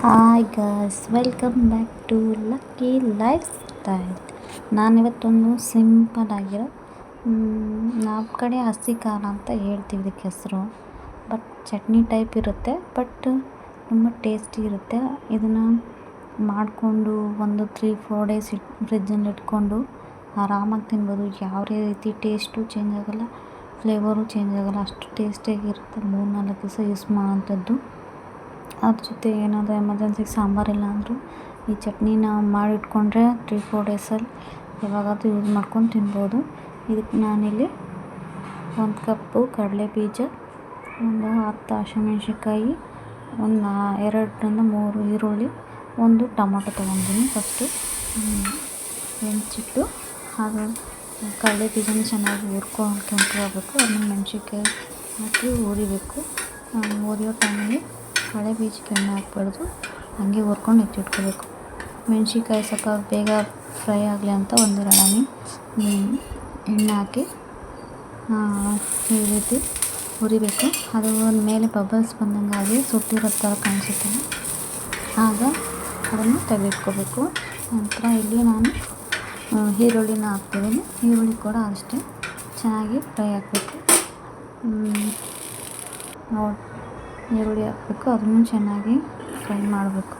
Hi guys, welcome back to Lucky Lifestyle. ನಾನಿವತ್ತೊಂದು simple ಆಗಿರೋ ನಮ್ಮ ಕಡೆ ಹಸಿ ಖಾರ ಅಂತ ಹೇಳ್ತೀವಿ ಇದಕ್ಕೆ ಹೆಸರು. ಬಟ್ ಚಟ್ನಿ ಟೈಪ್ ಇರುತ್ತೆ, ಬಟ್ ತುಂಬ ಟೇಸ್ಟಿ ಇರುತ್ತೆ. ಇದನ್ನು ಮಾಡಿಕೊಂಡು ಒಂದು 3-4 ಡೇಸ್ ಫ್ರಿಜ್ಜಲ್ಲಿ ಇಟ್ಕೊಂಡು ಆರಾಮಾಗಿ ತಿನ್ಬೋದು. ಯಾವುದೇ ರೀತಿ ಟೇಸ್ಟು ಚೇಂಜ್ ಆಗೋಲ್ಲ, ಫ್ಲೇವರು ಚೇಂಜ್ ಆಗೋಲ್ಲ, ಅಷ್ಟು ಟೇಸ್ಟಿಯಾಗಿರುತ್ತೆ. 3-4 ದಿವಸ ಯೂಸ್ ಮಾಡೋಂಥದ್ದು. ಅದ್ರ ಜೊತೆ ಏನಾದರೂ ಎಮರ್ಜೆನ್ಸಿಗೆ ಸಾಂಬಾರಿಲ್ಲ ಅಂದರೂ ಈ ಚಟ್ನಿನ ಮಾಡಿಟ್ಕೊಂಡ್ರೆ 3-4 ಡೇಸಲ್ಲಿ ಯಾವಾಗಾದರೂ ಯೂಸ್ ಮಾಡ್ಕೊಂಡು ತಿನ್ಬೋದು. ಇದಕ್ಕೆ ನಾನಿಲ್ಲಿ 1 ಕಪ್ಪು ಕಡಲೆ ಬೀಜ, ಒಂದು 10 ಹಸಿಮೆಣ್ಸಿನ್ಕಾಯಿ, ಒಂದು 2-3 ಈರುಳ್ಳಿ, 1 ಟೊಮೊಟೊ ತೊಗೊಂಡಿದ್ದೀನಿ. ಫಸ್ಟು ಹೆಂಚಿಟ್ಟು ಅದು ಕಡಲೆ ಬೀಜನ ಚೆನ್ನಾಗಿ ಕೆಂಪಗಾಗಬೇಕು. ಅದನ್ನ ಮೆಣಸಿನ್ಕಾಯಿ ಹಾಕಿ ಹುರಿಬೇಕು. ಹುರಿಯೋ ಟೈಮಲ್ಲಿ ಕಡಲೆ ಬೀಜಕ್ಕೆ ಎಣ್ಣೆ ಹಾಕ್ಬಾರ್ದು, ಹಾಗೆ ಹುರ್ಕೊಂಡು ಎತ್ತಿಟ್ಕೋಬೇಕು. ಮೆಣಸಿನ್ಕಾಯಿ ಸ್ವಲ್ಪ ಬೇಗ ಫ್ರೈ ಆಗಲಿ ಅಂತ 1-2 ಹನಿ ಎಣ್ಣೆ ಹಾಕಿ ಈ ರೀತಿ ಹುರಿಬೇಕು. ಅದು ಮೇಲೆ ಬಬಲ್ಸ್ ಬಂದಂಗಾಗಿ ಸುಟ್ಟಿರೋ ಥರ ಕಾಣಿಸುತ್ತೆ. ಆಗ ಅದನ್ನು ತೆಗೆದಿಟ್ಕೋಬೇಕು. ನಂತರ ಇಲ್ಲಿ ನಾನು ಈರುಳ್ಳಿನ ಹಾಕ್ತಿದ್ದೀನಿ. ಈರುಳ್ಳಿ ಕೂಡ ಅಷ್ಟೇ ಚೆನ್ನಾಗಿ ಫ್ರೈ ಆಗಬೇಕು. ಈರುಳ್ಳಿ ಹಾಕಬೇಕು, ಅದನ್ನು ಚೆನ್ನಾಗಿ ಫ್ರೈ ಮಾಡಬೇಕು.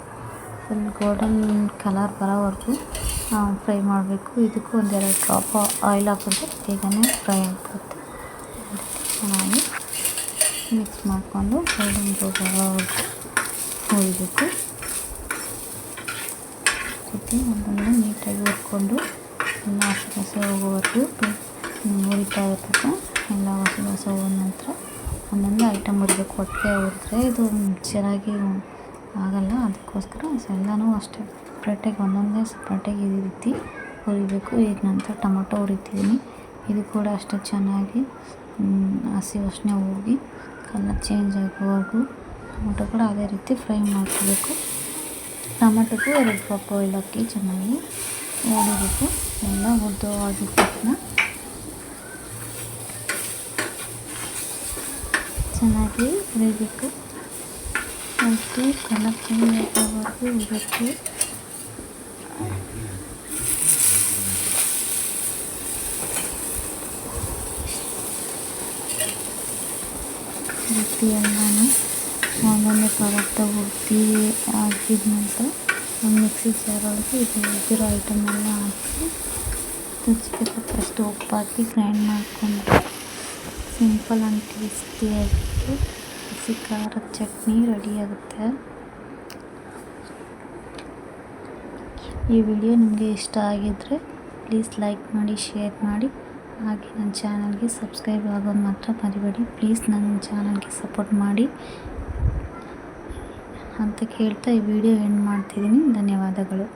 ಫುಲ್ ಗೋಲ್ಡನ್ ಕಲರ್ ಬರೋವರೆಗೂ ಫ್ರೈ ಮಾಡಬೇಕು. ಇದಕ್ಕೂ 1-2 ಡ್ರಾಪ್ ಆಯಿಲ್ ಹಾಕಿದ್ರೆ ಬೇಗನೆ ಫ್ರೈ ಆಗಿಬಿಡುತ್ತೆ. ಚೆನ್ನಾಗಿ ಮಿಕ್ಸ್ ಮಾಡಿಕೊಂಡು ಗೋಲ್ಡನ್ ಬರೋವರೆಗೂ ಹುರಿಬೇಕು. ಜೊತೆ ಒಂದೊಂದು ನೀಟಾಗಿ ಹುರ್ಕೊಂಡು ಎಲ್ಲ ಹಸಿ ಹೋಗೋವರೆಗೂ ಹುರಿತಾ ಇರಬೇಕು. ಎಲ್ಲ ಹಸಿ ಹೋದ ನಂತರ ಒಂದೊಂದು ಐಟಮ್ ಹುರಿಬೇಕು. ಒಟ್ಟಿಗೆ ಹುರಿದ್ರೆ ಇದು ಚೆನ್ನಾಗಿ ಆಗೋಲ್ಲ. ಅದಕ್ಕೋಸ್ಕರ ಎಲ್ಲನೂ ಅಷ್ಟೇ ಸಪ್ರೇಟಾಗಿ ಈ ರೀತಿ ಹುರಿಬೇಕು. ಈಗ ನಂತರ ಟೊಮೊಟೊ ಹುರಿತಿದ್ದೀನಿ. ಇದು ಕೂಡ ಅಷ್ಟೇ ಚೆನ್ನಾಗಿ ಹಸಿ ವಾಸನೆ ಹೋಗಿ ಕಲರ್ ಚೇಂಜ್ ಆಗೋವರೆಗೂ ಟೊಮೊಟೊ ಕೂಡ ಅದೇ ರೀತಿ ಫ್ರೈ ಮಾಡ್ಕೋಬೇಕು. ಟೊಮೊಟೊಗೂ 2 ಡ್ರಾಪ್ ಆಯಿಲ್ ಹಾಕಿ ಚೆನ್ನಾಗಿ ಹುರಿಬೇಕು. ಎಲ್ಲ ಹುರಿದವಾಗಿದ್ದ ತಕ್ಷಣ ಚೆನ್ನಾಗಿ ಹುರಿಬೇಕು. ಮತ್ತು ಕಲರ್ ಚೇಂಜ್ ಆಗೋವರೆಗೂ ಹುರಿಬೇಕು. ರೀತಿ ಎಲ್ಲನೂ ಒಂದೊಂದೇ ಪದಾರ್ಥ ಹುರಿದು ಹಾಕಿದ ನಂತರ ಒಂದು ಮಿಕ್ಸಿ ಜಾರೊಳಗೆ ಇದಿರೋ ಐಟಮ್ನೆಲ್ಲ ಹಾಕಿ ರುಚಿಗೆ ತಕ್ಕಷ್ಟು ಉಪ್ಪು ಹಾಕಿ ಗ್ರೈಂಡ್ ಮಾಡಿಕೊಂಡು ಸಿಂಪಲ್ ಆ್ಯಂಡ್ ಟೇಸ್ಟಿಯಾಗಿ ಹಸಿ ಖಾರದ ಚಟ್ನಿ ರೆಡಿಯಾಗುತ್ತೆ. ಈ ವಿಡಿಯೋ ನಿಮಗೆ ಇಷ್ಟ ಆಗಿದ್ದರೆ ಪ್ಲೀಸ್ ಲೈಕ್ ಮಾಡಿ, ಶೇರ್ ಮಾಡಿ, ಹಾಗೆ ನನ್ನ ಚಾನಲ್ಗೆ ಸಬ್ಸ್ಕ್ರೈಬ್ ಆಗೋದು ಮಾತ್ರ ಮರಿಬೇಡಿ. ಪ್ಲೀಸ್ ನನ್ನ ಚಾನಲ್ಗೆ ಸಪೋರ್ಟ್ ಮಾಡಿ ಅಂತ ಕೇಳ್ತಾ ಈ ವಿಡಿಯೋ ಎಂಡ್ ಮಾಡ್ತಿದ್ದೀನಿ. ಧನ್ಯವಾದಗಳು.